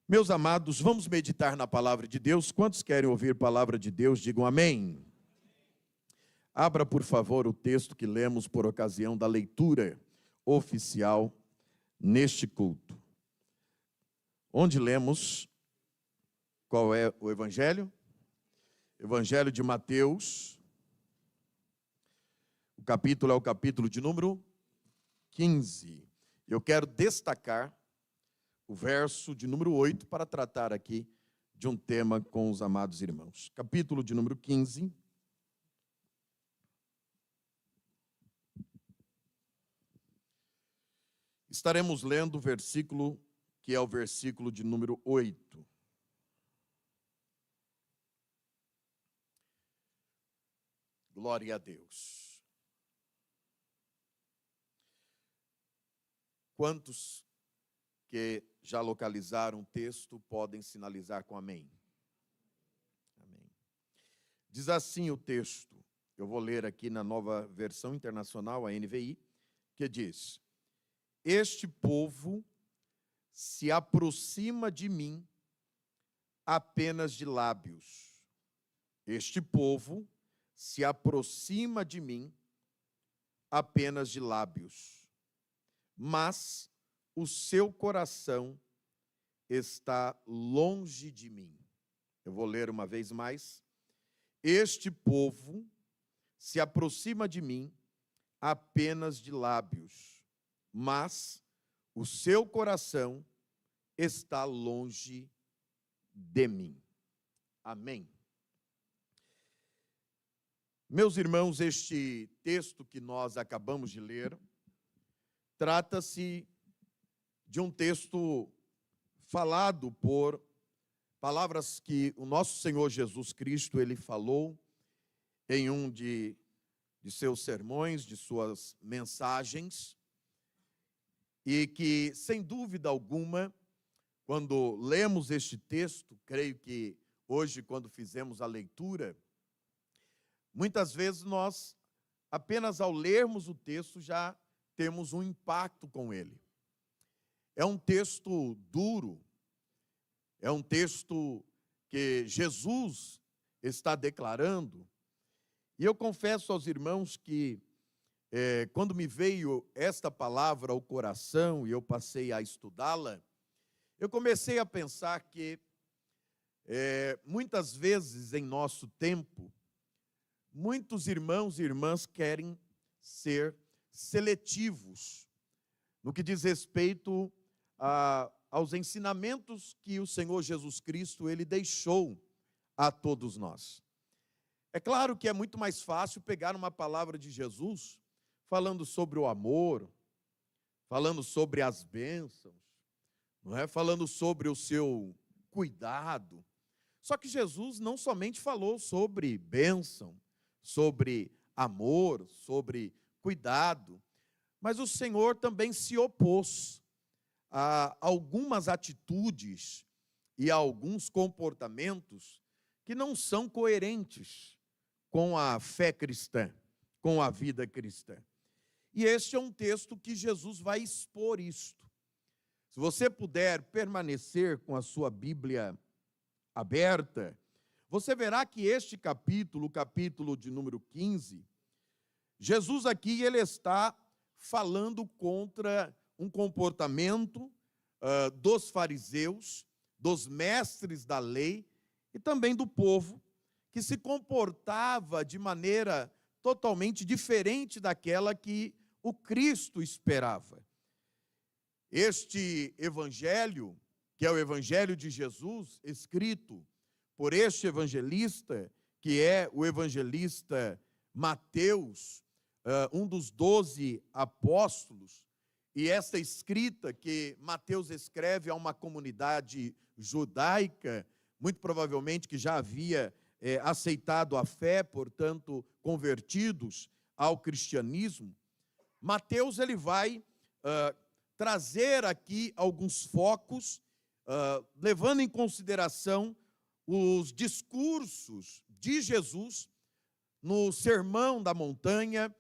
Meus amados, vamos meditar na palavra de Deus. Quantos querem ouvir a palavra de Deus, digam amém. Abra, por favor, o texto que lemos por ocasião da leitura oficial neste culto. Onde lemos, qual é o evangelho? Evangelho de Mateus. O capítulo é o capítulo de número 15. Eu quero destacar o verso de número 8 para tratar aqui de um tema com os amados irmãos. Capítulo de número 15. Estaremos lendo o versículo que é o versículo de número 8. Glória a Deus. Quantos que já localizaram o texto podem sinalizar com amém? Amém. Diz assim o texto, eu vou ler aqui na Nova Versão Internacional, a NVI, que diz: Este povo se aproxima de mim apenas de lábios. Este povo se aproxima de mim apenas de lábios, mas o seu coração está longe de mim. Eu vou ler uma vez mais. Este povo se aproxima de mim apenas de lábios, mas o seu coração está longe de mim. Amém. Meus irmãos, este texto que nós acabamos de ler trata-se de um texto falado por palavras que o nosso Senhor Jesus Cristo, ele falou em um de seus sermões, de suas mensagens, e que, sem dúvida alguma, quando lemos este texto, creio que hoje, quando fizemos a leitura, muitas vezes nós, apenas ao lermos o texto, já temos um impacto com ele. É um texto duro, é um texto que Jesus está declarando. E eu confesso aos irmãos que, quando me veio esta palavra ao coração e eu passei a estudá-la, eu comecei a pensar que, muitas vezes em nosso tempo, muitos irmãos e irmãs querem ser seletivos no que diz respeito aos ensinamentos que o Senhor Jesus Cristo ele deixou a todos nós. É claro que é muito mais fácil pegar uma palavra de Jesus falando sobre o amor, falando sobre as bênçãos, não é? Falando sobre o seu cuidado. Só que Jesus não somente falou sobre bênção, sobre amor, sobre cuidado, mas o Senhor também se opôs a algumas atitudes e a alguns comportamentos que não são coerentes com a fé cristã, com a vida cristã. E este é um texto que Jesus vai expor isto. Se você puder permanecer com a sua Bíblia aberta, você verá que este capítulo, o capítulo de número 15, Jesus aqui ele está falando contra um comportamento dos fariseus, dos mestres da lei e também do povo, que se comportava de maneira totalmente diferente daquela que o Cristo esperava. Este evangelho, que é o evangelho de Jesus, escrito por este evangelista, que é o evangelista Mateus, um dos 12 apóstolos, e esta escrita que Mateus escreve a uma comunidade judaica, muito provavelmente que já havia aceitado a fé, portanto, convertidos ao cristianismo, Mateus ele vai trazer aqui alguns focos, levando em consideração os discursos de Jesus no Sermão da Montanha,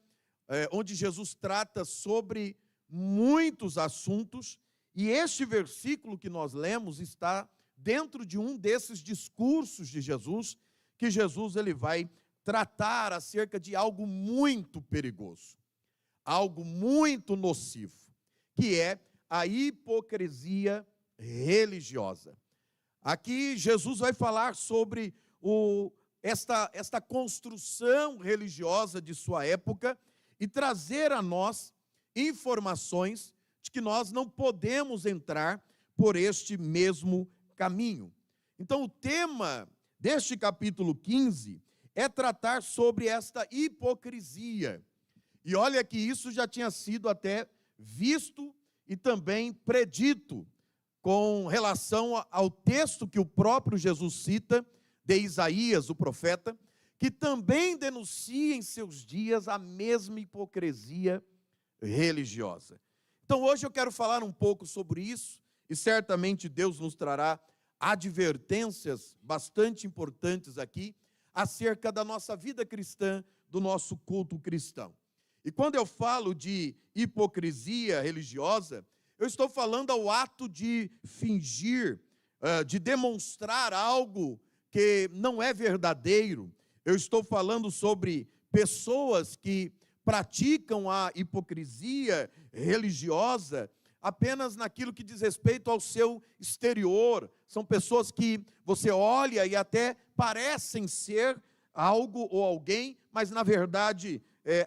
onde Jesus trata sobre muitos assuntos, E este versículo que nós lemos está dentro de um desses discursos de Jesus, que Jesus ele vai tratar acerca de algo muito perigoso, algo muito nocivo, que é a hipocrisia religiosa. Aqui Jesus vai falar sobre esta construção religiosa de sua época e trazer a nós informações de que nós não podemos entrar por este mesmo caminho. Então, o tema deste capítulo 15 é tratar sobre esta hipocrisia. E olha que isso já tinha sido até visto e também predito com relação ao texto que o próprio Jesus cita, de Isaías, o profeta, que também denuncia em seus dias a mesma hipocrisia religiosa. Então hoje eu quero falar um pouco sobre isso, e certamente Deus nos trará advertências bastante importantes aqui, acerca da nossa vida cristã, do nosso culto cristão. E quando eu falo de hipocrisia religiosa, eu estou falando ao ato de fingir, de demonstrar algo que não é verdadeiro. Eu estou falando sobre pessoas que praticam a hipocrisia religiosa apenas naquilo que diz respeito ao seu exterior. São pessoas que você olha e até parecem ser algo ou alguém, mas na verdade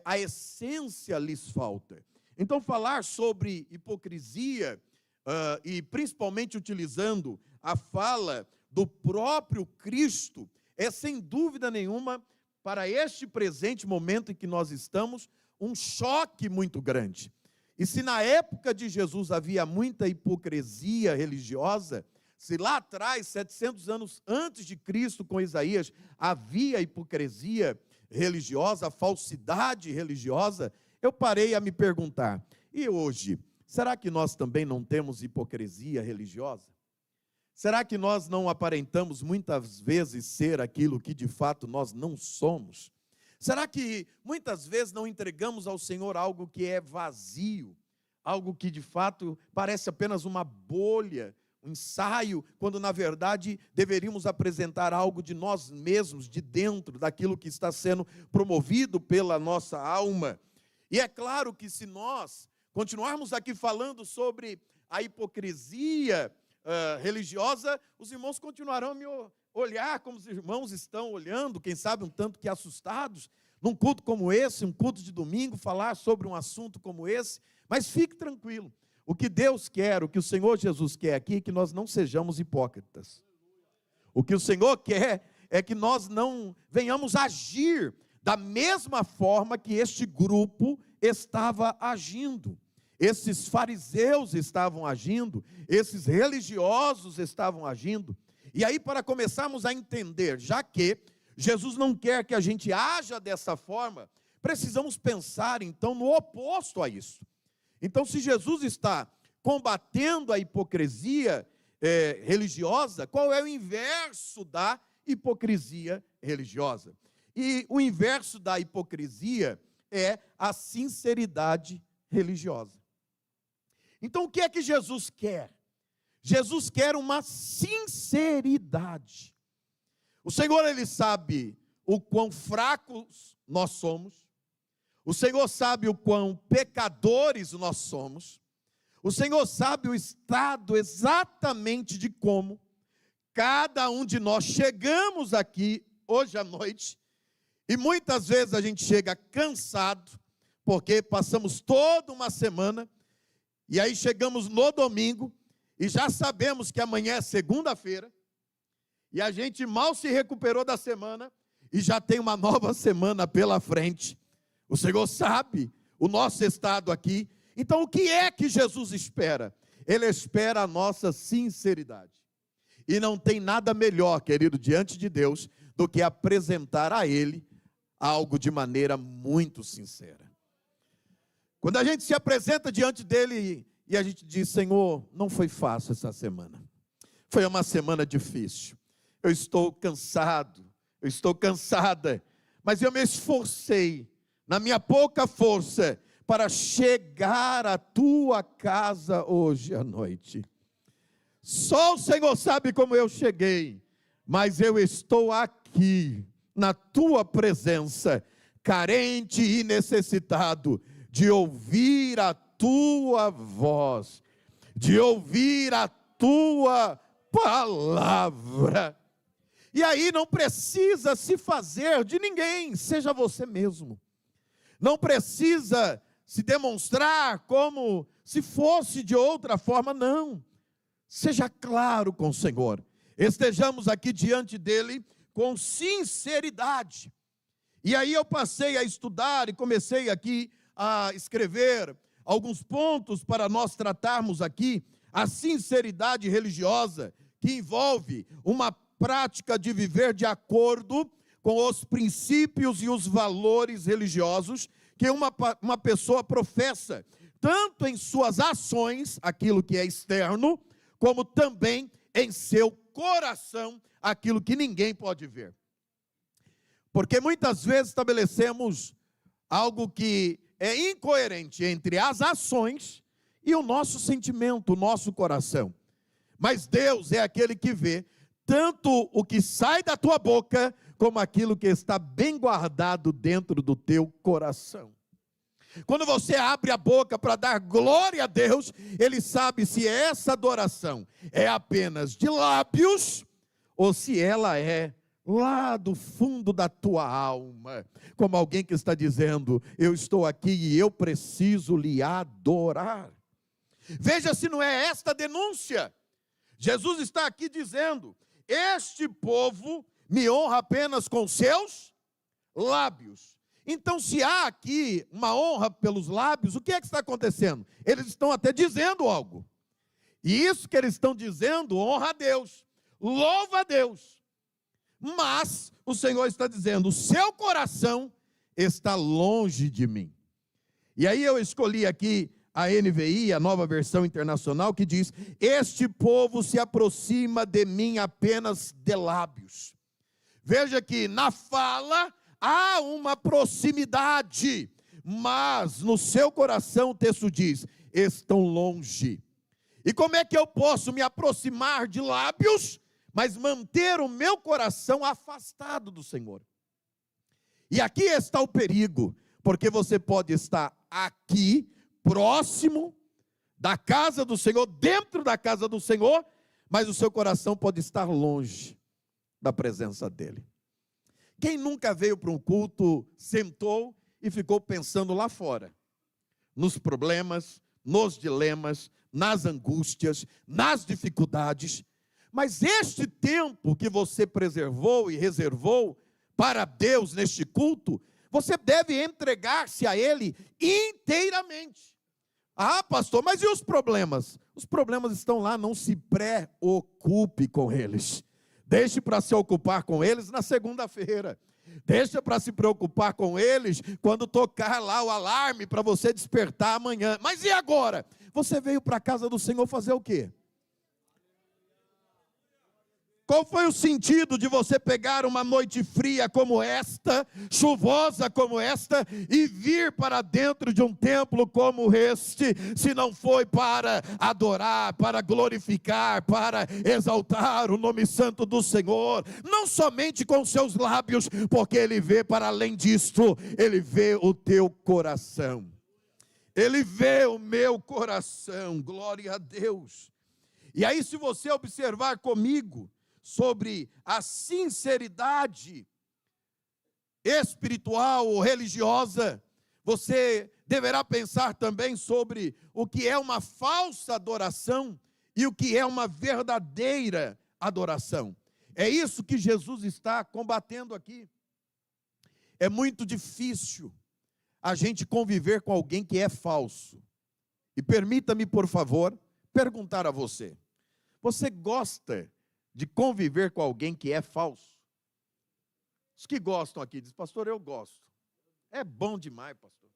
a essência lhes falta. Então falar sobre hipocrisia, e principalmente utilizando a fala do próprio Cristo, é sem dúvida nenhuma, para este presente momento em que nós estamos, um choque muito grande. E se na época de Jesus havia muita hipocrisia religiosa, se lá atrás, 700 anos antes de Cristo, com Isaías, havia hipocrisia religiosa, falsidade religiosa, eu parei a me perguntar, e hoje, será que nós também não temos hipocrisia religiosa? Será que nós não aparentamos muitas vezes ser aquilo que de fato nós não somos? Será que muitas vezes não entregamos ao Senhor algo que é vazio, algo que de fato parece apenas uma bolha, um ensaio, quando na verdade deveríamos apresentar algo de nós mesmos, de dentro daquilo que está sendo promovido pela nossa alma? E é claro que se nós continuarmos aqui falando sobre a hipocrisia religiosa, os irmãos continuarão a me olhar como os irmãos estão olhando, quem sabe um tanto que assustados, num culto como esse, um culto de domingo, falar sobre um assunto como esse, mas fique tranquilo, o que Deus quer, o que o Senhor Jesus quer aqui, é que nós não sejamos hipócritas. O que o Senhor quer é que nós não venhamos agir da mesma forma que este grupo estava agindo. Esses fariseus estavam agindo, esses religiosos estavam agindo. E aí, para começarmos a entender, já que Jesus não quer que a gente haja dessa forma, precisamos pensar então no oposto a isso. Então, se Jesus está combatendo a hipocrisia religiosa, qual é o inverso da hipocrisia religiosa? E o inverso da hipocrisia é a sinceridade religiosa. Então, o que é que Jesus quer? Jesus quer uma sinceridade. O Senhor, Ele sabe o quão fracos nós somos. O Senhor sabe o quão pecadores nós somos. O Senhor sabe o estado exatamente de como cada um de nós chegamos aqui hoje à noite. E muitas vezes a gente chega cansado, porque passamos toda uma semana, e aí chegamos no domingo, e já sabemos que amanhã é segunda-feira, e a gente mal se recuperou da semana, e já tem uma nova semana pela frente. O Senhor sabe o nosso estado aqui. Então o que é que Jesus espera? Ele espera a nossa sinceridade. E não tem nada melhor, querido, diante de Deus, do que apresentar a Ele algo de maneira muito sincera. Quando a gente se apresenta diante dele e a gente diz: Senhor, não foi fácil essa semana. Foi uma semana difícil. Eu estou cansado, eu estou cansada, mas eu me esforcei, na minha pouca força, para chegar à tua casa hoje à noite. Só o Senhor sabe como eu cheguei, mas eu estou aqui, na tua presença, carente e necessitado de ouvir a tua voz, de ouvir a tua palavra. E aí não precisa se fazer de ninguém, seja você mesmo. Não precisa se demonstrar como se fosse de outra forma, não. Seja claro com o Senhor. Estejamos aqui diante dele com sinceridade. E aí eu passei a estudar e comecei aqui a escrever alguns pontos para nós tratarmos aqui a sinceridade religiosa, que envolve uma prática de viver de acordo com os princípios e os valores religiosos que uma pessoa professa, tanto em suas ações, aquilo que é externo, como também em seu coração, aquilo que ninguém pode ver. Porque muitas vezes estabelecemos algo que é incoerente entre as ações e o nosso sentimento, o nosso coração. Mas Deus é aquele que vê tanto o que sai da tua boca, como aquilo que está bem guardado dentro do teu coração. Quando você abre a boca para dar glória a Deus, Ele sabe se essa adoração é apenas de lábios, ou se ela é lá do fundo da tua alma, como alguém que está dizendo, eu estou aqui e eu preciso lhe adorar. Veja se não é esta denúncia. Jesus está aqui dizendo, este povo me honra apenas com seus lábios. Então, se há aqui uma honra pelos lábios, o que é que está acontecendo? Eles estão até dizendo algo. E isso que eles estão dizendo, honra a Deus, louva a Deus. Mas o Senhor está dizendo, o seu coração está longe de mim. E aí eu escolhi aqui a NVI, a Nova Versão Internacional, que diz, este povo se aproxima de mim apenas de lábios. Veja que na fala há uma proximidade, mas no seu coração, o texto diz, estão longe. E como é que eu posso me aproximar de lábios, mas manter o meu coração afastado do Senhor? E aqui está o perigo, porque você pode estar aqui, próximo da casa do Senhor, dentro da casa do Senhor, mas o seu coração pode estar longe da presença dEle. Quem nunca veio para um culto, sentou e ficou pensando lá fora, nos problemas, nos dilemas, nas angústias, nas dificuldades, mas este tempo que você preservou e reservou para Deus neste culto, você deve entregar-se a Ele inteiramente. Ah, pastor, mas e os problemas? Os problemas estão lá, não se preocupe com eles. Deixe para se ocupar com eles na segunda-feira. Deixa para se preocupar com eles quando tocar lá o alarme para você despertar amanhã. Mas e agora? Você veio para a casa do Senhor fazer o quê? Qual foi o sentido de você pegar uma noite fria como esta, chuvosa como esta, e vir para dentro de um templo como este, se não foi para adorar, para glorificar, para exaltar o nome santo do Senhor, não somente com seus lábios, porque Ele vê para além disto, Ele vê o teu coração, Ele vê o meu coração, glória a Deus. E aí, se você observar comigo, sobre a sinceridade espiritual ou religiosa, você deverá pensar também sobre o que é uma falsa adoração e o que é uma verdadeira adoração. É isso que Jesus está combatendo aqui. É muito difícil a gente conviver com alguém que é falso. E permita-me, por favor, perguntar a você. Você gosta de conviver com alguém que é falso? Os que gostam aqui dizem, pastor, eu gosto. É bom demais, pastor.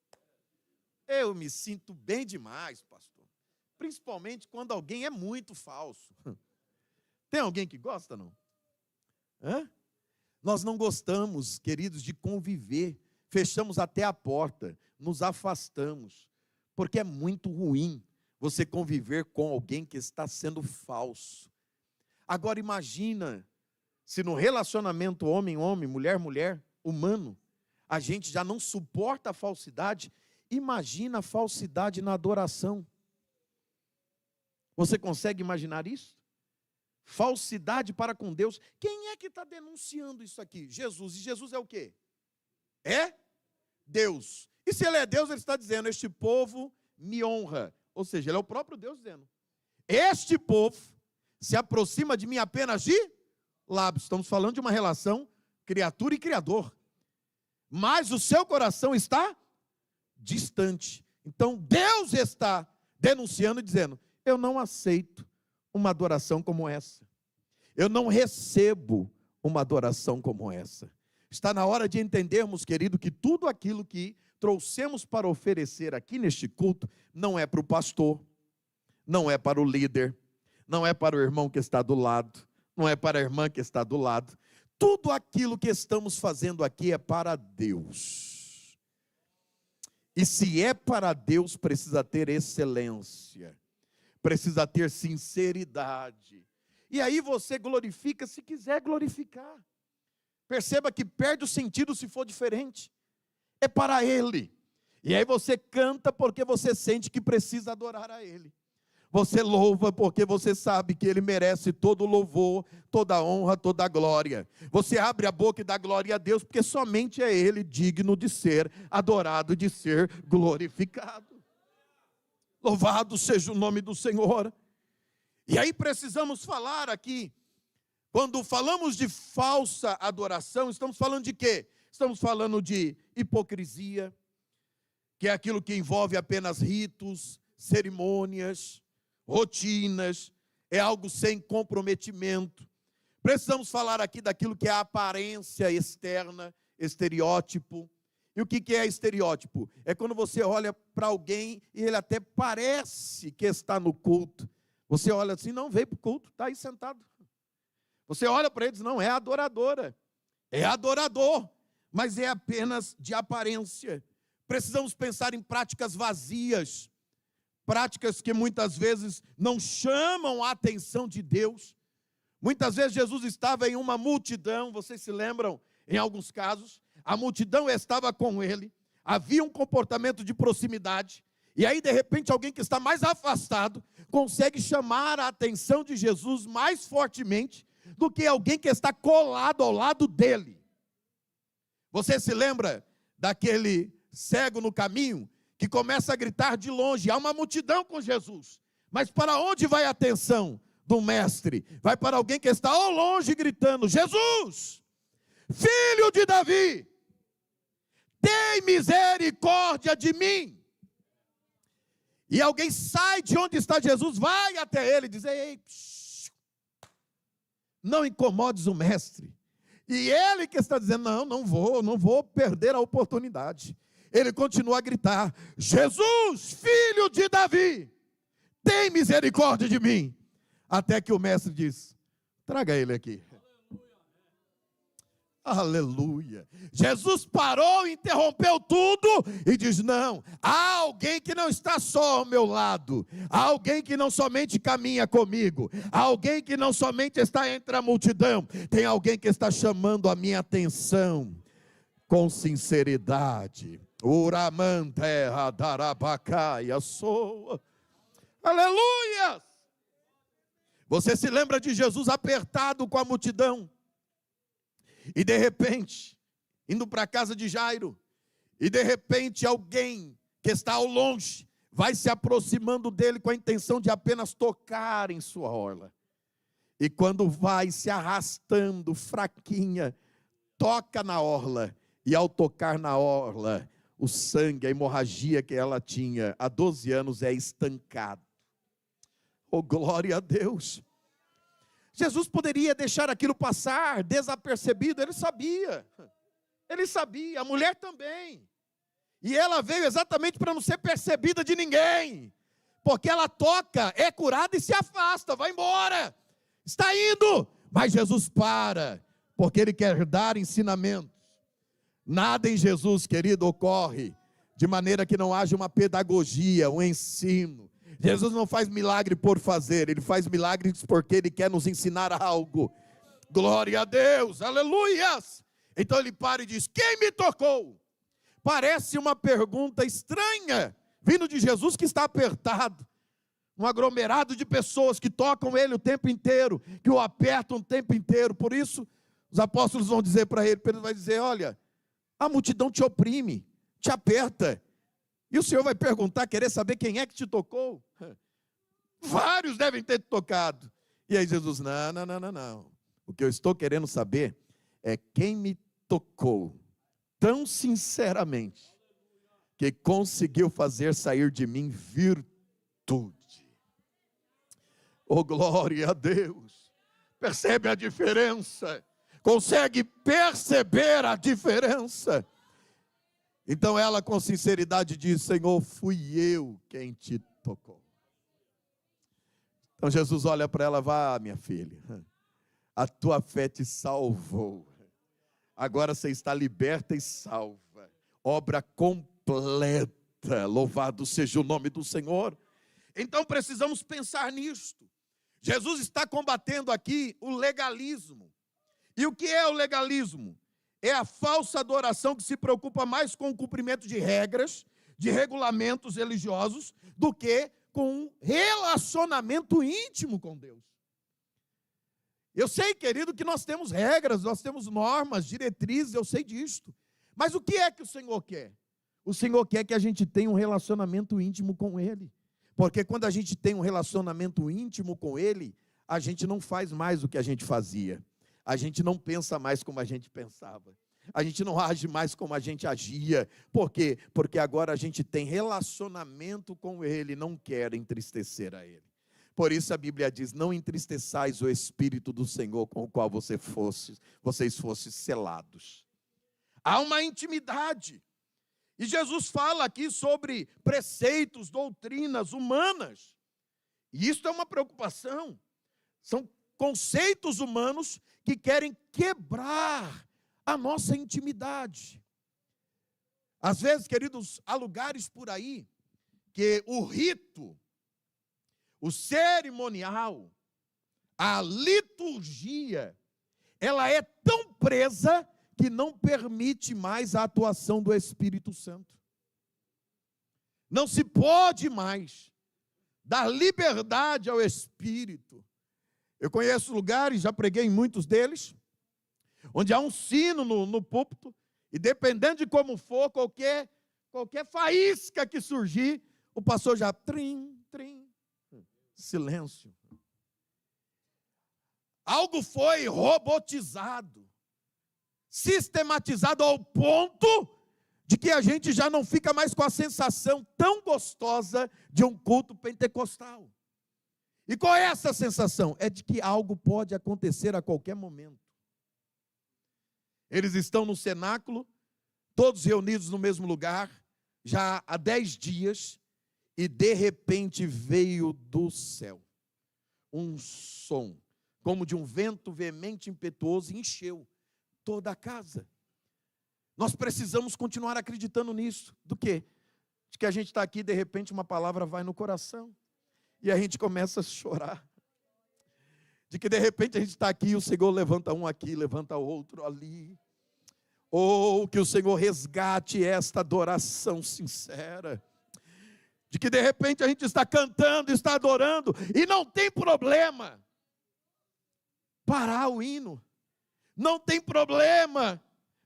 Eu me sinto bem demais, pastor. Principalmente quando alguém é muito falso. Tem alguém que gosta, não? Hã? Nós não gostamos, queridos, de conviver fechamos até a porta, nos afastamos, porque é muito ruim você conviver com alguém que está sendo falso. Agora imagina, se no relacionamento homem-homem, mulher-mulher, humano, a gente já não suporta a falsidade, imagina a falsidade na adoração. Você consegue imaginar isso? Falsidade para com Deus. Quem é que está denunciando isso aqui? Jesus. E Jesus é o quê? É Deus. E se ele é Deus, ele está dizendo, este povo me honra. Ou seja, ele é o próprio Deus dizendo, este povo se aproxima de mim apenas de lábios. Estamos falando de uma relação criatura e criador. Mas o seu coração está distante. Então Deus está denunciando e dizendo, eu não aceito uma adoração como essa. Eu não recebo uma adoração como essa. Está na hora de entendermos, querido, que tudo aquilo que trouxemos para oferecer aqui neste culto, não é para o pastor, não é para o líder, não é para o irmão que está do lado, não é para a irmã que está do lado. Tudo aquilo que estamos fazendo aqui é para Deus. E se é para Deus, precisa ter excelência, precisa ter sinceridade. E aí você glorifica se quiser glorificar. Perceba que perde o sentido se for diferente. É para Ele. E aí você canta porque você sente que precisa adorar a Ele. Você louva porque você sabe que Ele merece todo o louvor, toda a honra, toda a glória. Você abre a boca e dá glória a Deus, porque somente é Ele digno de ser adorado, de ser glorificado. Louvado seja o nome do Senhor. E aí precisamos falar aqui, quando falamos de falsa adoração, estamos falando de quê? Estamos falando de hipocrisia, que é aquilo que envolve apenas ritos, cerimônias, rotinas, é algo sem comprometimento. Precisamos falar aqui daquilo que é a aparência externa, estereótipo. E o que é estereótipo? É quando você olha para alguém e ele até parece que está no culto. Você olha assim, não veio para o culto, está aí sentado. Você olha para ele e diz, não, é adoradora, é adorador, mas é apenas de aparência. Precisamos pensar em práticas vazias, práticas que muitas vezes não chamam a atenção de Deus. Muitas vezes Jesus estava em uma multidão, vocês se lembram, em alguns casos, a multidão estava com ele, havia um comportamento de proximidade, e aí de repente alguém que está mais afastado, consegue chamar a atenção de Jesus mais fortemente, do que alguém que está colado ao lado dele. Você se lembra daquele cego no caminho, que começa a gritar de longe, há uma multidão com Jesus, mas para onde vai a atenção do mestre? Vai para alguém que está ao longe gritando, Jesus, filho de Davi, tem misericórdia de mim. E alguém sai de onde está Jesus, vai até ele e diz, ei, não incomodes o mestre. E ele que está dizendo, não vou perder a oportunidade. Ele continua a gritar, Jesus, filho de Davi, tem misericórdia de mim. Até que o mestre diz, traga ele aqui. Aleluia. Jesus parou, interrompeu tudo e diz, não, há alguém que não está só ao meu lado, há alguém que não somente caminha comigo, há alguém que não somente está entre a multidão, tem alguém que está chamando a minha atenção com sinceridade. Uramanterra darabacaia soa. Aleluia. Você se lembra de Jesus apertado com a multidão? E de repente, indo para a casa de Jairo, e de repente alguém que está ao longe, vai se aproximando dele com a intenção de apenas tocar em sua orla. E quando vai se arrastando, fraquinha, toca na orla, e ao tocar na orla, o sangue, a hemorragia que ela tinha há 12 anos é estancado. Oh, glória a Deus! Jesus poderia deixar aquilo passar desapercebido, ele sabia, a mulher também, e ela veio exatamente para não ser percebida de ninguém, porque ela toca, é curada e se afasta, vai embora, está indo, mas Jesus para, porque Ele quer dar ensinamentos. Nada em Jesus, querido, ocorre de maneira que não haja uma pedagogia, um ensino. Jesus não faz milagre por fazer, Ele faz milagres porque Ele quer nos ensinar algo. Glória a Deus, aleluias! Então Ele para e diz: quem me tocou? Parece uma pergunta estranha, vindo de Jesus que está apertado. Um aglomerado de pessoas que tocam Ele o tempo inteiro, que o apertam o tempo inteiro. Por isso, os apóstolos vão dizer para Ele, Pedro vai dizer: olha, a multidão te oprime, te aperta. E o Senhor vai perguntar, querer saber quem é que te tocou? Vários devem ter te tocado. E aí Jesus: não. O que eu estou querendo saber é quem me tocou tão sinceramente que conseguiu fazer sair de mim virtude. Oh, glória a Deus! Percebe a diferença? Consegue perceber a diferença? Então ela com sinceridade diz: Senhor, fui eu quem te tocou. Então Jesus olha para ela: vá, minha filha, a tua fé te salvou. Agora você está liberta e salva. Obra completa. Louvado seja o nome do Senhor. Então precisamos pensar nisto. Jesus está combatendo aqui o legalismo. E o que é o legalismo? É a falsa adoração que se preocupa mais com o cumprimento de regras, de regulamentos religiosos, do que com um relacionamento íntimo com Deus. Eu sei, querido, que nós temos regras, nós temos normas, diretrizes, eu sei disto. Mas o que é que o Senhor quer? O Senhor quer que a gente tenha um relacionamento íntimo com Ele. Porque quando a gente tem um relacionamento íntimo com Ele, a gente não faz mais o que a gente fazia. A gente não pensa mais como a gente pensava. A gente não age mais como a gente agia. Por quê? Porque agora a gente tem relacionamento com Ele, não quer entristecer a Ele. Por isso a Bíblia diz: não entristeçais o Espírito do Senhor com o qual vocês fossem selados. Há uma intimidade. E Jesus fala aqui sobre preceitos, doutrinas humanas. E isso é uma preocupação. São conceitos humanos que querem quebrar a nossa intimidade. Às vezes, queridos, há lugares por aí que o rito, o cerimonial, a liturgia, ela é tão presa que não permite mais a atuação do Espírito Santo. Não se pode mais dar liberdade ao Espírito. Eu conheço lugares, já preguei em muitos deles, onde há um sino no púlpito, e dependendo de como for, qualquer faísca que surgir, o pastor já trim, silêncio. Algo foi robotizado, sistematizado ao ponto de que a gente já não fica mais com a sensação tão gostosa de um culto pentecostal. E qual é essa sensação? É de que algo pode acontecer a qualquer momento. Eles estão no cenáculo, todos reunidos no mesmo lugar, já há 10 dias, e de repente veio do céu um som, como de um vento veemente e impetuoso, e encheu toda a casa. Nós precisamos continuar acreditando nisso. Do quê? De que a gente está aqui e de repente uma palavra vai no coração e a gente começa a chorar. De que de repente a gente está aqui e o Senhor levanta um aqui, levanta outro ali. Ou que o Senhor resgate esta adoração sincera. De que de repente a gente está cantando, está adorando e não tem problema parar o hino. Não tem problema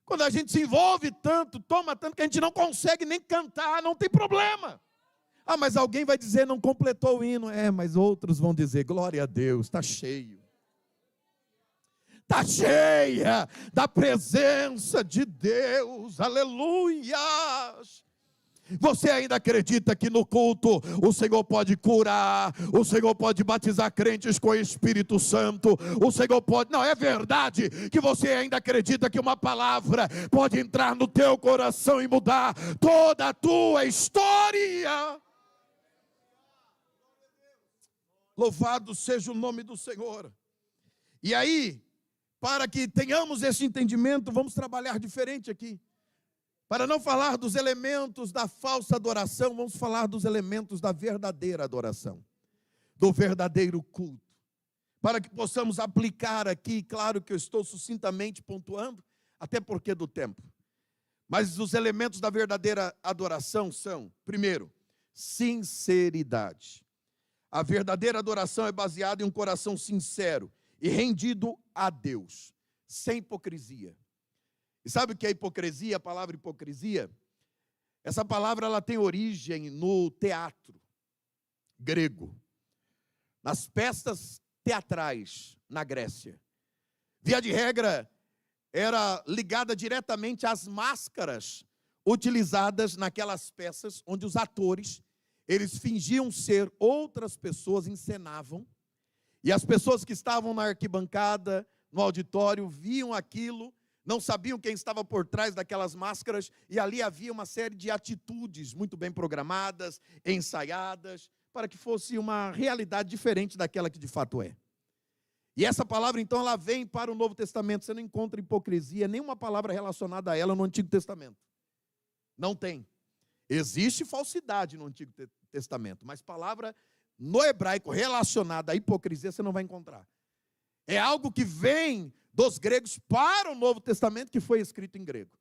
quando a gente se envolve tanto, toma tanto, que a gente não consegue nem cantar, não tem problema. Ah, mas alguém vai dizer, não completou o hino. Mas outros vão dizer, glória a Deus, está cheio. Está cheia da presença de Deus, aleluia. Você ainda acredita que no culto o Senhor pode curar, o Senhor pode batizar crentes com o Espírito Santo, o Senhor pode... Não, é verdade que você ainda acredita que uma palavra pode entrar no teu coração e mudar toda a tua história. Louvado seja o nome do Senhor. E aí, para que tenhamos esse entendimento, vamos trabalhar diferente aqui. Para não falar dos elementos da falsa adoração, vamos falar dos elementos da verdadeira adoração, do verdadeiro culto. Para que possamos aplicar aqui, claro que eu estou sucintamente pontuando, até porque do tempo. Mas os elementos da verdadeira adoração são, primeiro, sinceridade. A verdadeira adoração é baseada em um coração sincero e rendido a Deus, sem hipocrisia. E sabe o que é hipocrisia? A palavra hipocrisia? Essa palavra ela tem origem no teatro grego, nas peças teatrais na Grécia. Via de regra, era ligada diretamente às máscaras utilizadas naquelas peças, onde os atores, eles fingiam ser outras pessoas, encenavam, e as pessoas que estavam na arquibancada, no auditório, viam aquilo, não sabiam quem estava por trás daquelas máscaras, e ali havia uma série de atitudes muito bem programadas, ensaiadas, para que fosse uma realidade diferente daquela que de fato é. E essa palavra, então, ela vem para o Novo Testamento. Você não encontra hipocrisia, nenhuma palavra relacionada a ela no Antigo Testamento. Não tem. Existe falsidade no Antigo Testamento, mas palavra no hebraico relacionada à hipocrisia você não vai encontrar. É algo que vem dos gregos para o Novo Testamento, que foi escrito em grego.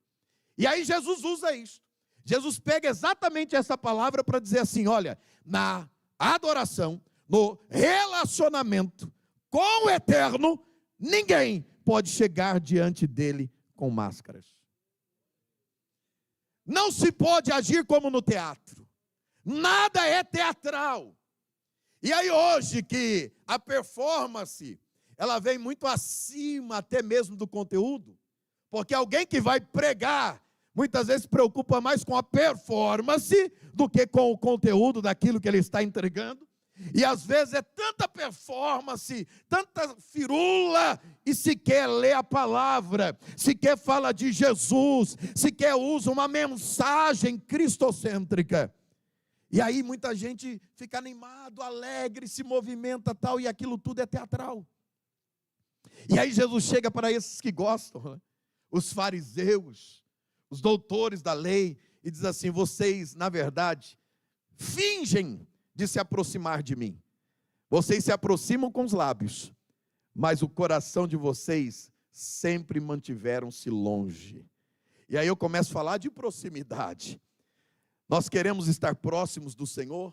E aí Jesus usa isso. Jesus pega exatamente essa palavra para dizer assim, olha, na adoração, no relacionamento com o eterno, ninguém pode chegar diante dele com máscaras. Não se pode agir como no teatro. Nada é teatral. E aí hoje que a performance, ela vem muito acima até mesmo do conteúdo, porque alguém que vai pregar, muitas vezes se preocupa mais com a performance do que com o conteúdo daquilo que ele está entregando. E às vezes é tanta performance, tanta firula, e sequer lê a palavra, sequer fala de Jesus, sequer usa uma mensagem cristocêntrica. E aí muita gente fica animado, alegre, se movimenta tal, e aquilo tudo é teatral. E aí Jesus chega para esses que gostam, né? Os fariseus, os doutores da lei, e diz assim, vocês, na verdade, fingem de se aproximar de mim. Vocês se aproximam com os lábios, mas o coração de vocês sempre mantiveram-se longe. E aí eu começo a falar de proximidade. Nós queremos estar próximos do Senhor.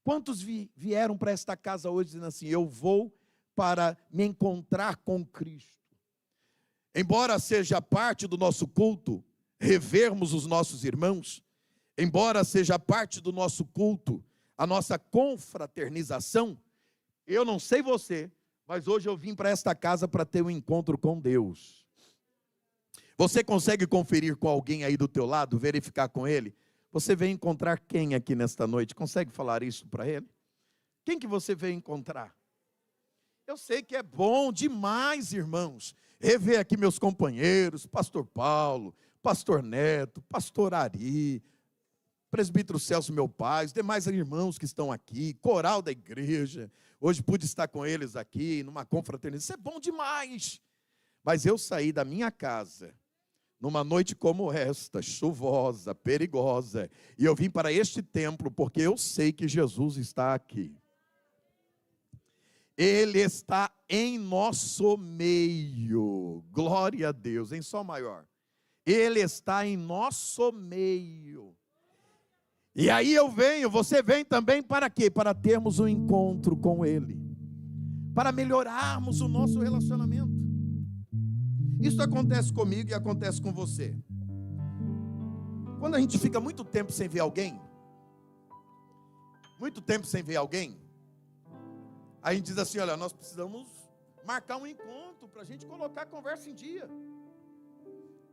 Quantos vieram para esta casa hoje dizendo assim, eu vou para me encontrar com Cristo? Embora seja parte do nosso culto revermos os nossos irmãos, embora seja parte do nosso culto a nossa confraternização, eu não sei você, mas hoje eu vim para esta casa para ter um encontro com Deus. Você consegue conferir com alguém aí do teu lado, verificar com ele? Você veio encontrar quem aqui nesta noite? Consegue falar isso para ele? Quem que você veio encontrar? Eu sei que é bom demais, irmãos, rever aqui meus companheiros, pastor Paulo, pastor Neto, pastor Ari, presbítero Celso, meu pai, os demais irmãos que estão aqui, coral da igreja, hoje pude estar com eles aqui, numa confraternização, isso é bom demais. Mas eu saí da minha casa, numa noite como esta, chuvosa, perigosa, e eu vim para este templo, porque eu sei que Jesus está aqui. Ele está em nosso meio, glória a Deus, em Sol maior. Ele está em nosso meio. E aí eu venho, você vem também para quê? Para termos um encontro com Ele, para melhorarmos o nosso relacionamento. Isso acontece comigo e acontece com você. Quando a gente fica muito tempo sem ver alguém, a gente diz assim, olha, nós precisamos marcar um encontro para a gente colocar a conversa em dia.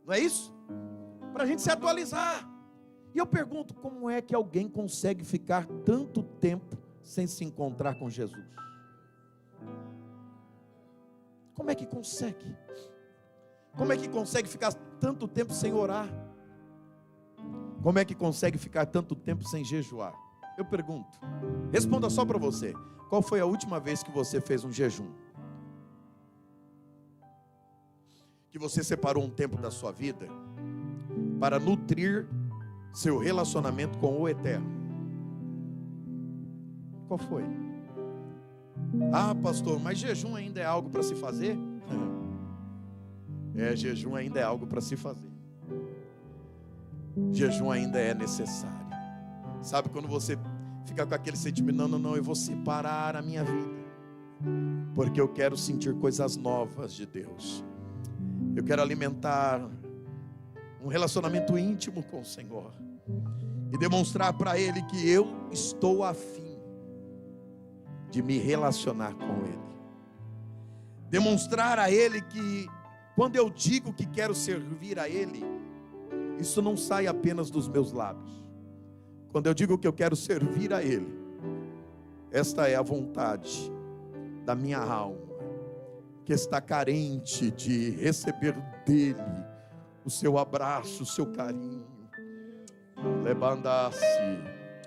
Não é isso? Para a gente se atualizar. E eu pergunto, como é que alguém consegue ficar tanto tempo sem se encontrar com Jesus? Como é que consegue? Como é que consegue ficar tanto tempo sem orar? Como é que consegue ficar tanto tempo sem jejuar? Eu pergunto, responda só para você. Qual foi a última vez que você fez um jejum? Que você separou um tempo da sua vida para nutrir seu relacionamento com o Eterno. Qual foi? Ah, pastor, mas jejum ainda é algo para se fazer? Jejum ainda é algo para se fazer. Jejum ainda é necessário. Sabe quando você fica com aquele sentimento, não, eu vou separar a minha vida, porque eu quero sentir coisas novas de Deus. Eu quero alimentar um relacionamento íntimo com o Senhor e demonstrar para Ele que eu estou afim de me relacionar com Ele. Demonstrar a Ele que quando eu digo que quero servir a Ele, isso não sai apenas dos meus lábios. Quando eu digo que eu quero servir a Ele, esta é a vontade da minha alma, que está carente de receber dEle o seu abraço, o seu carinho. Lebandasse,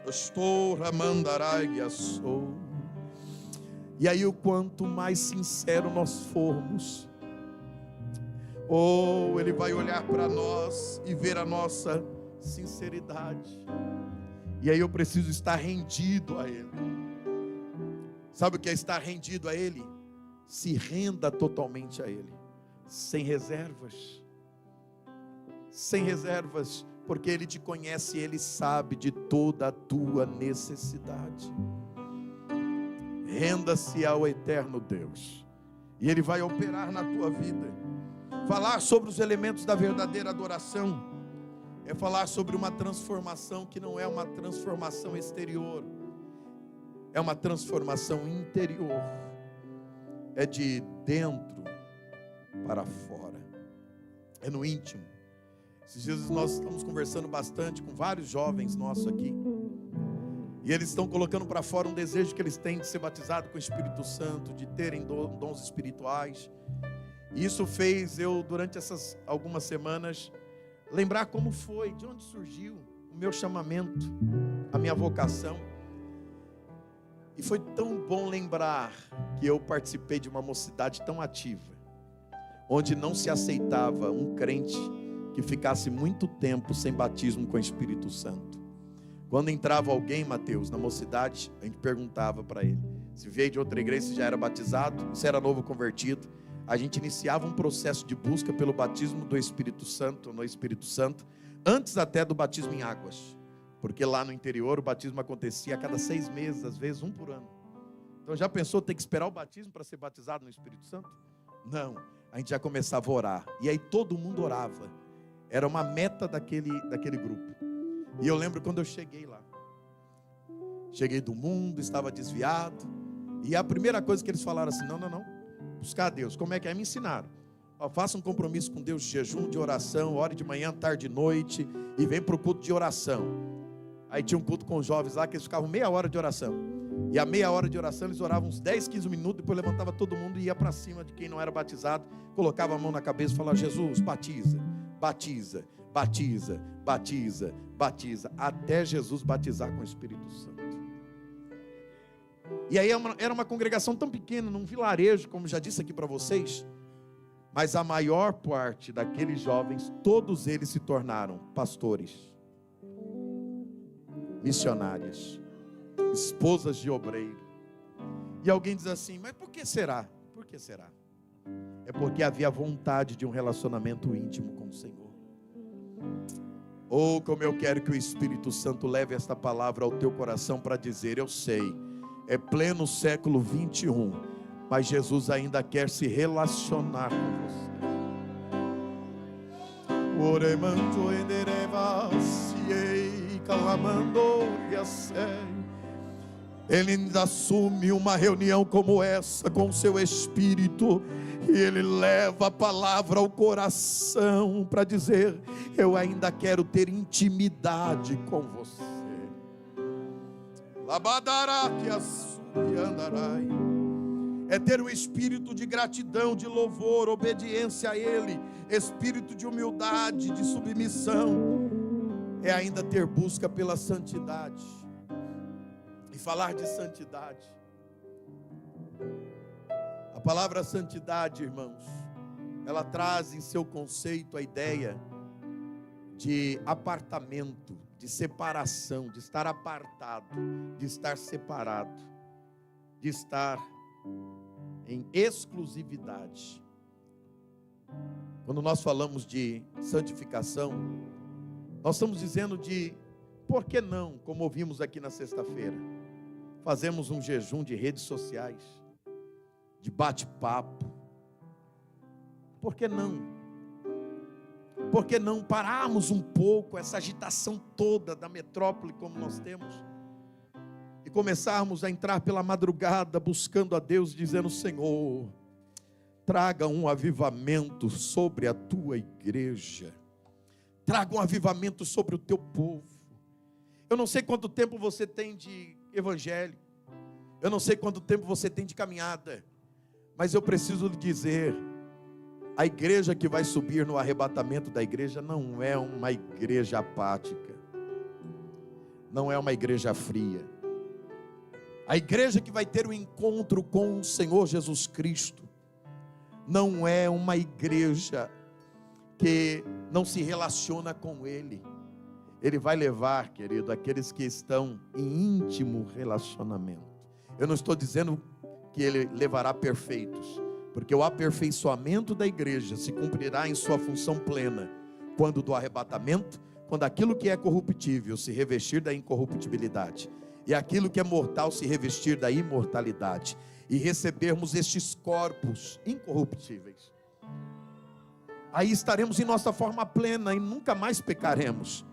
estou ramandarai sou. E aí, o quanto mais sincero nós formos, Ele vai olhar para nós e ver a nossa sinceridade. E aí eu preciso estar rendido a Ele. Sabe o que é estar rendido a Ele? Se renda totalmente a Ele, sem reservas. Sem reservas, porque Ele te conhece, Ele sabe de toda a tua necessidade. Renda-se ao eterno Deus, e Ele vai operar na tua vida. Falar sobre os elementos da verdadeira adoração é falar sobre uma transformação que não é uma transformação exterior, é uma transformação interior, é de dentro para fora, é no íntimo. Esses dias nós estamos conversando bastante com vários jovens nossos aqui, e eles estão colocando para fora um desejo que eles têm de ser batizados com o Espírito Santo, de terem dons espirituais. E isso fez eu, durante essas algumas semanas, lembrar como foi, de onde surgiu o meu chamamento, a minha vocação. E foi tão bom lembrar que eu participei de uma mocidade tão ativa, onde não se aceitava um crente que ficasse muito tempo sem batismo com o Espírito Santo. Quando entrava alguém, Mateus, na mocidade, a gente perguntava para ele se veio de outra igreja, se já era batizado, se era novo convertido. A gente iniciava um processo de busca pelo batismo do Espírito Santo, no Espírito Santo, antes até do batismo em águas, porque lá no interior o batismo acontecia a cada 6 meses, às vezes 1 por ano. Então já pensou ter que esperar o batismo para ser batizado no Espírito Santo? Não, a gente já começava a orar, e aí todo mundo orava, era uma meta daquele grupo. E eu lembro quando eu cheguei lá, cheguei do mundo, estava desviado, e a primeira coisa que eles falaram assim, não, buscar a Deus. Como é que é? Me ensinaram. Faça um compromisso com Deus de jejum, de oração, ore de manhã, tarde e noite, e vem para o culto de oração. Aí tinha um culto com os jovens lá, que eles ficavam meia hora de oração, e a meia hora de oração eles oravam uns 10, 15 minutos, depois levantava todo mundo e ia para cima de quem não era batizado, colocava a mão na cabeça e falava, Jesus, batiza, batiza, batiza, batiza, batiza, até Jesus batizar com o Espírito Santo. E aí era uma congregação tão pequena, num vilarejo, como já disse aqui para vocês, mas a maior parte daqueles jovens, todos eles se tornaram pastores, missionárias, esposas de obreiro. E alguém diz assim, mas por que será? Por que será? É porque havia vontade de um relacionamento íntimo com o Senhor. Como eu quero que o Espírito Santo leve esta palavra ao teu coração para dizer, eu sei, é pleno século 21, mas Jesus ainda quer se relacionar com você. Ele ainda assume uma reunião como essa com o seu Espírito, e Ele leva a palavra ao coração para dizer, eu ainda quero ter intimidade com você. É ter o espírito de gratidão, de louvor, obediência a Ele, espírito de humildade, de submissão, é ainda ter busca pela santidade. E falar de santidade, a palavra santidade, irmãos, ela traz em seu conceito a ideia de apartamento, de separação, de estar apartado, de estar separado, de estar em exclusividade. Quando nós falamos de santificação, nós estamos dizendo de, por que não, como ouvimos aqui na sexta-feira, fazemos um jejum de redes sociais, de bate-papo? Por que não? Por que não pararmos um pouco essa agitação toda da metrópole como nós temos e começarmos a entrar pela madrugada buscando a Deus, dizendo: Senhor, traga um avivamento sobre a tua igreja, traga um avivamento sobre o teu povo. Eu não sei quanto tempo você tem de evangelho, eu não sei quanto tempo você tem de caminhada, mas eu preciso lhe dizer: a igreja que vai subir no arrebatamento da igreja não é uma igreja apática, não é uma igreja fria. A igreja que vai ter o encontro com o Senhor Jesus Cristo não é uma igreja que não se relaciona com Ele. Ele vai levar, querido, aqueles que estão em íntimo relacionamento. Eu não estou dizendo que Ele levará perfeitos, porque o aperfeiçoamento da igreja se cumprirá em sua função plena quando do arrebatamento, quando aquilo que é corruptível se revestir da incorruptibilidade, e aquilo que é mortal se revestir da imortalidade, e recebermos estes corpos incorruptíveis. Aí estaremos em nossa forma plena e nunca mais pecaremos.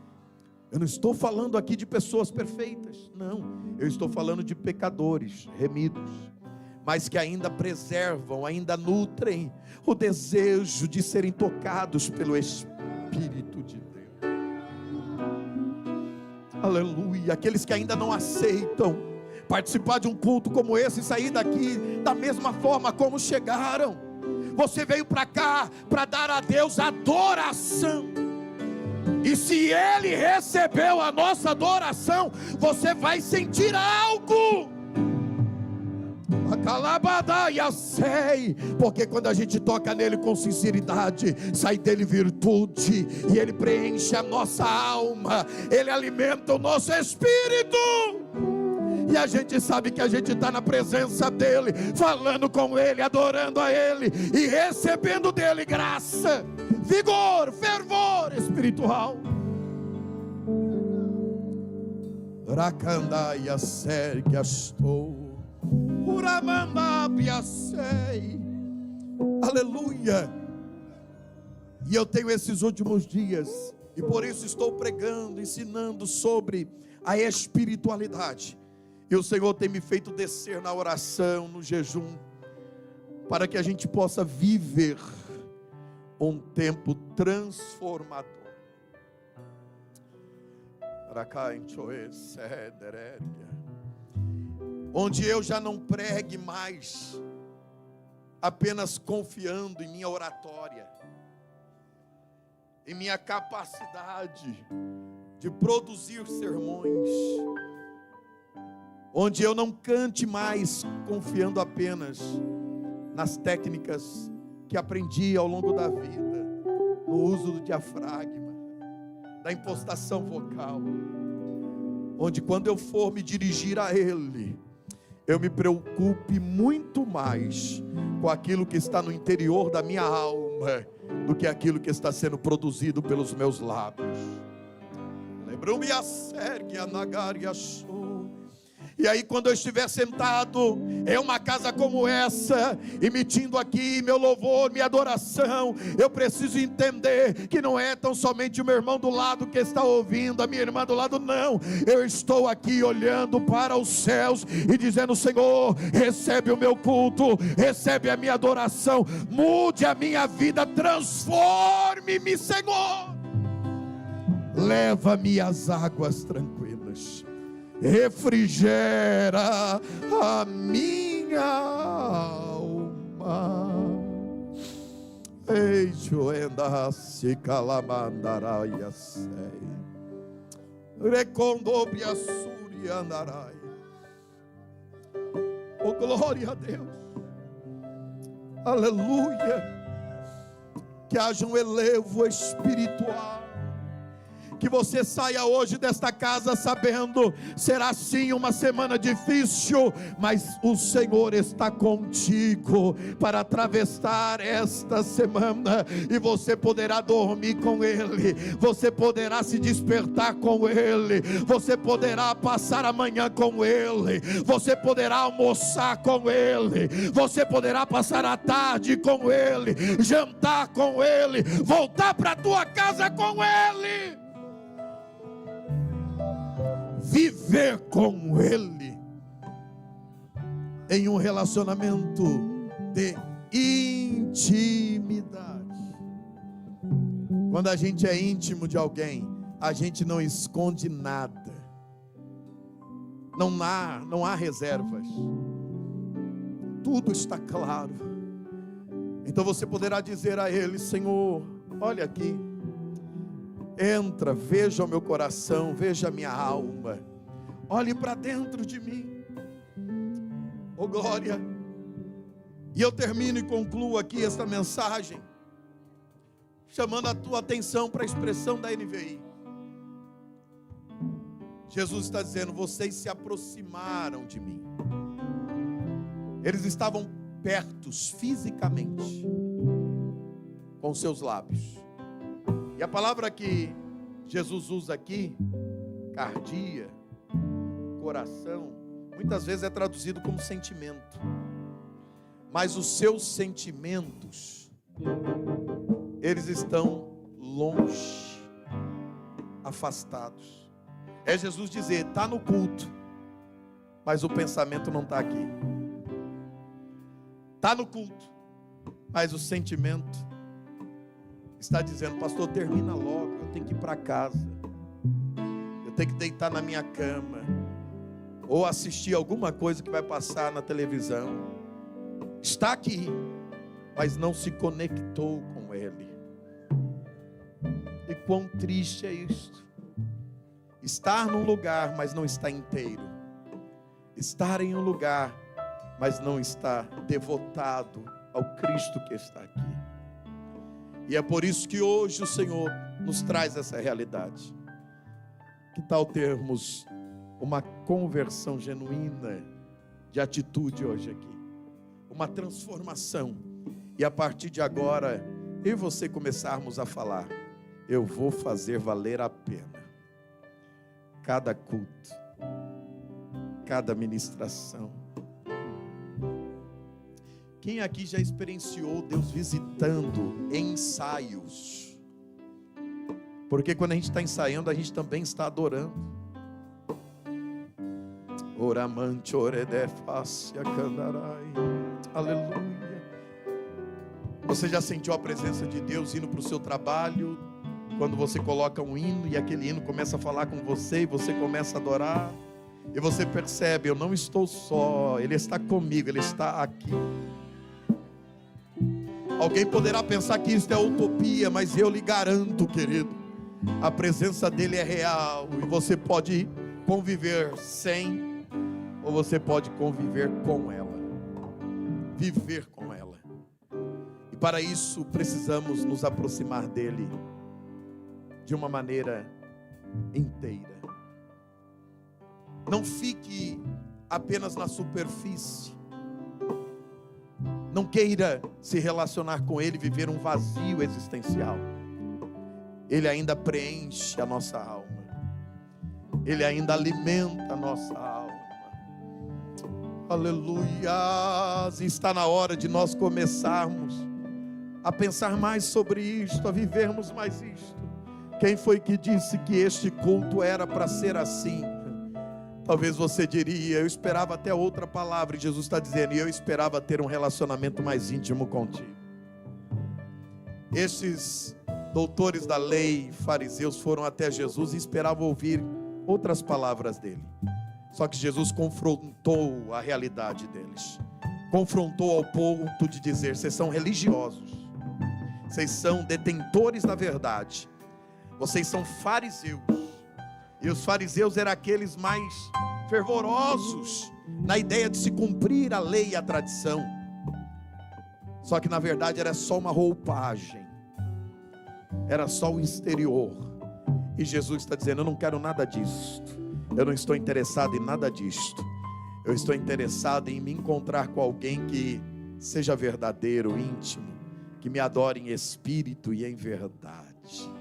Eu não estou falando aqui de pessoas perfeitas, não, eu estou falando de pecadores remidos, mas que ainda preservam, ainda nutrem o desejo de serem tocados pelo Espírito de Deus. Aleluia. Aqueles que ainda não aceitam participar de um culto como esse e sair daqui da mesma forma como chegaram. Você veio para cá para dar a Deus adoração, e se Ele recebeu a nossa adoração, você vai sentir algo. Porque quando a gente toca nele com sinceridade, sai dele virtude, e ele preenche a nossa alma, ele alimenta o nosso espírito, e a gente sabe que a gente está na presença dele, falando com ele, adorando a ele e recebendo dele graça, vigor, fervor espiritual. Rakandaya sergastou, aleluia. E eu tenho esses últimos dias, e por isso estou pregando, ensinando sobre a espiritualidade, e o Senhor tem me feito descer na oração, no jejum, para que a gente possa viver um tempo transformador. Onde eu já não pregue mais apenas confiando em minha oratória, em minha capacidade de produzir sermões, onde eu não cante mais confiando apenas nas técnicas que aprendi ao longo da vida, no uso do diafragma, da impostação vocal, onde quando eu for me dirigir a Ele, eu me preocupe muito mais com aquilo que está no interior da minha alma do que aquilo que está sendo produzido pelos meus lábios. Lembro-me a sergue, a nagar e a show. E aí quando eu estiver sentado em uma casa como essa, emitindo aqui meu louvor, minha adoração, eu preciso entender que não é tão somente o meu irmão do lado que está ouvindo, a minha irmã do lado, não. Eu estou aqui olhando para os céus e dizendo: Senhor, recebe o meu culto, recebe a minha adoração, mude a minha vida, transforme-me, Senhor, leva-me às águas tranquilas, refrigera a minha alma. Ei, joenda se calamandarai sei, recondobria suri andarai. Oh, glória a Deus, aleluia. Que haja um elevo espiritual Que você saia hoje desta casa sabendo, será sim uma semana difícil, mas o Senhor está contigo para atravessar esta semana, e você poderá dormir com Ele, você poderá se despertar com Ele, você poderá passar a manhã com Ele, você poderá almoçar com Ele, você poderá passar a tarde com Ele, jantar com Ele, voltar para a tua casa com Ele, viver com Ele em um relacionamento de intimidade. Quando a gente é íntimo de alguém, a gente não esconde nada, não há reservas, tudo está claro. Então você poderá dizer a Ele: Senhor, olha aqui, entra, veja o meu coração, veja a minha alma, olhe para dentro de mim, oh glória. E eu termino e concluo aqui esta mensagem, chamando a tua atenção para a expressão da NVI. Jesus está dizendo: vocês se aproximaram de mim. Eles estavam pertos fisicamente, com seus lábios. E a palavra que Jesus usa aqui, cardia, coração, muitas vezes é traduzido como sentimento. Mas os seus sentimentos, eles estão longe, afastados. É Jesus dizer: está no culto, mas o pensamento não está aqui. Está no culto, mas o sentimento está dizendo: pastor, termina logo, eu tenho que ir para casa, eu tenho que deitar na minha cama, ou assistir alguma coisa que vai passar na televisão. Está aqui, mas não se conectou com Ele. E quão triste é isto: estar num lugar, mas não está inteiro, estar em um lugar, mas não está devotado ao Cristo que está aqui. E é por isso que hoje o Senhor nos traz essa realidade. Que tal termos uma conversão genuína de atitude hoje aqui? Uma transformação. E a partir de agora, eu e você começarmos a falar: eu vou fazer valer a pena cada culto, cada ministração. Quem aqui já experienciou Deus visitando em ensaios? Porque quando a gente está ensaiando, a gente também está adorando. Oramante oredefacia candarai. Aleluia. Você já sentiu a presença de Deus indo para o seu trabalho? Quando você coloca um hino e aquele hino começa a falar com você e você começa a adorar, e você percebe: eu não estou só, Ele está comigo, Ele está aqui. Alguém poderá pensar que isso é utopia, mas eu lhe garanto, querido, a presença dele é real, e você pode conviver sem, ou você pode conviver com ela, viver com ela. E para isso precisamos nos aproximar dele de uma maneira inteira. Não fique apenas na superfície. Não queira se relacionar com Ele, viver um vazio existencial. Ele ainda preenche a nossa alma, Ele ainda alimenta a nossa alma. Aleluia! Está na hora de nós começarmos a pensar mais sobre isto, a vivermos mais isto. Quem foi que disse que este culto era para ser assim? Talvez você diria: eu esperava até outra palavra. E Jesus está dizendo: eu esperava ter um relacionamento mais íntimo contigo. Esses doutores da lei, fariseus, foram até Jesus e esperavam ouvir outras palavras dele. Só que Jesus confrontou a realidade deles. Confrontou ao ponto de dizer: vocês são religiosos, vocês são detentores da verdade, vocês são fariseus. E os fariseus eram aqueles mais fervorosos na ideia de se cumprir a lei e a tradição. Só que na verdade era só uma roupagem, era só o exterior. E Jesus está dizendo: eu não quero nada disto. Eu não estou interessado em nada disto. Eu estou interessado em me encontrar com alguém que seja verdadeiro, íntimo, que me adore em espírito e em verdade.